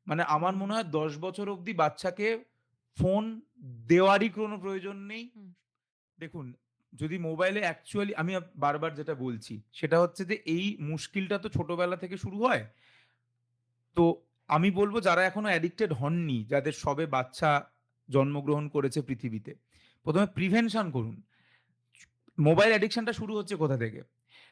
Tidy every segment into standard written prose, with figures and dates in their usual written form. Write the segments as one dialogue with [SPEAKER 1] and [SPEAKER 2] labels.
[SPEAKER 1] মানে আমার মনে হয় ১০ বছর অবধি বাচ্চাকে ফোন দেওয়ারই কোনো প্রয়োজন নেই।
[SPEAKER 2] হুম,
[SPEAKER 1] দেখুন, যদি মোবাইলে অ্যাকচুয়ালি আমি বারবার যেটা বলছি, সেটা হচ্ছে যে এই মুশকিলটা তো ছোটবেলা থেকে শুরু হয়। তো আমি বলব যারা এখনো অ্যাডিক্টেড হননি, যাদের সবে বাচ্চা জন্মগ্রহণ করেছে পৃথিবীতে, ১ম এ প্রিভেনশন করুন। মোবাইল অ্যাডিকশনটা শুরু হচ্ছে কোথা থেকে?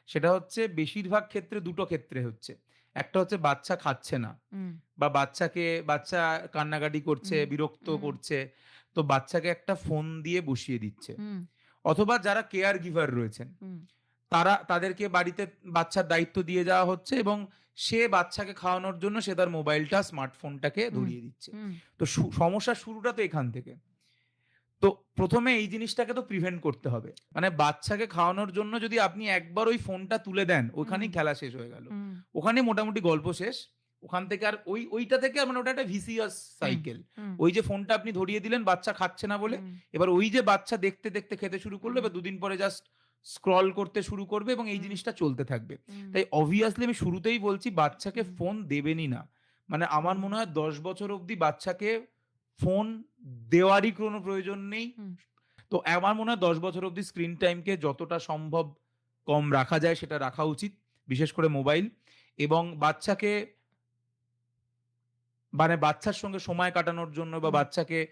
[SPEAKER 1] সেটা হচ্ছে বেশিরভাগ ক্ষেত্রে ২ টো ক্ষেত্রে হচ্ছে। একটা হচ্ছে বাচ্চা খাচ্ছে না
[SPEAKER 2] হুম,
[SPEAKER 1] বা বাচ্চা কান্নাকাটি করছে,
[SPEAKER 2] হুম,
[SPEAKER 1] বিরক্ত
[SPEAKER 2] হুম,
[SPEAKER 1] করছে। তো বাচ্চাকে একটা ফোন দিয়ে বসিয়ে দিচ্ছে।
[SPEAKER 2] হুম,
[SPEAKER 1] অথবা যারা কেয়ার গিভার রয়েছেন,
[SPEAKER 2] হুম,
[SPEAKER 1] তাদেরকে বাড়িতে বাচ্চার দায়িত্ব দিয়ে যাওয়া হচ্ছে এবং সে বাচ্চাকে খাওয়ানোর জন্য সে তার মোবাইলটা, স্মার্টফোনটাকে
[SPEAKER 2] হুম,
[SPEAKER 1] ধরিয়ে দিচ্ছে।
[SPEAKER 2] হুম,
[SPEAKER 1] তো সমস্যার শুরুটা তো এখান থেকে। তো ১ম এ এই জিনিসটাকে তো প্রিভেন্ট করতে হবে। মানে বাচ্চাকে খাওয়ানোর জন্য যদি আপনি একবার ওই ফোনটা তুলে দেন,
[SPEAKER 2] হুম,
[SPEAKER 1] ওখানেই খেলা শেষ হয়ে গেল।
[SPEAKER 2] হুম,
[SPEAKER 1] ওখানেই মোটামুটি গল্প শেষ। ওখান থেকে আর ওইটা থেকে আর মানে ওটা একটা ভিসিয়াস
[SPEAKER 2] হুম,
[SPEAKER 1] সাইকেল।
[SPEAKER 2] হুম,
[SPEAKER 1] ওই যে ফোনটা আপনি ধরিয়ে দিলেন বাচ্চা খাচ্ছে না বলে,
[SPEAKER 2] হুম,
[SPEAKER 1] এবার ওই যে বাচ্চা দেখতে, দেখতে খেতে শুরু করলো,
[SPEAKER 2] হুম,
[SPEAKER 1] এবার দুদিন পরে জাস্ট স্ক্রল করতে শুরু করবে এবং এই
[SPEAKER 2] হুম,
[SPEAKER 1] জিনিসটা চলতে থাকবে।
[SPEAKER 2] হুম,
[SPEAKER 1] তাই obviously আমি শুরুতেই বলছি বাচ্চাকে
[SPEAKER 2] হুম,
[SPEAKER 1] ফোন দেবেনই না। মানে আমার
[SPEAKER 2] হুম,
[SPEAKER 1] মনে হয় ১০ বছর অবধি বাচ্চাকে ফোন দেওয়ারই কোনো প্রয়োজন নেই।
[SPEAKER 2] হুম,
[SPEAKER 1] তো আমার মনে হয় ১০ বছর অবধি স্ক্রিন টাইমকে যতটা সম্ভব কম রাখা যায় সেটা রাখা উচিত। বিশেষ করে মোবাইল এবং বাচ্চাকে মানে বাচ্চার সঙ্গে সময় কাটানোর জন্য বা
[SPEAKER 2] হুম।
[SPEAKER 1] বাচ্চাকে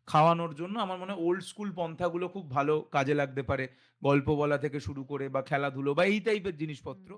[SPEAKER 1] খাওয়ানোর জন্য আমার মনে হয় ওল্ড স্কুল পন্থাগুলো খুব ভালো কাজে লাগতে পারে। গল্প বলা থেকে শুরু করে বা খেলাধুলো বা এই টাইপের জিনিসপত্র।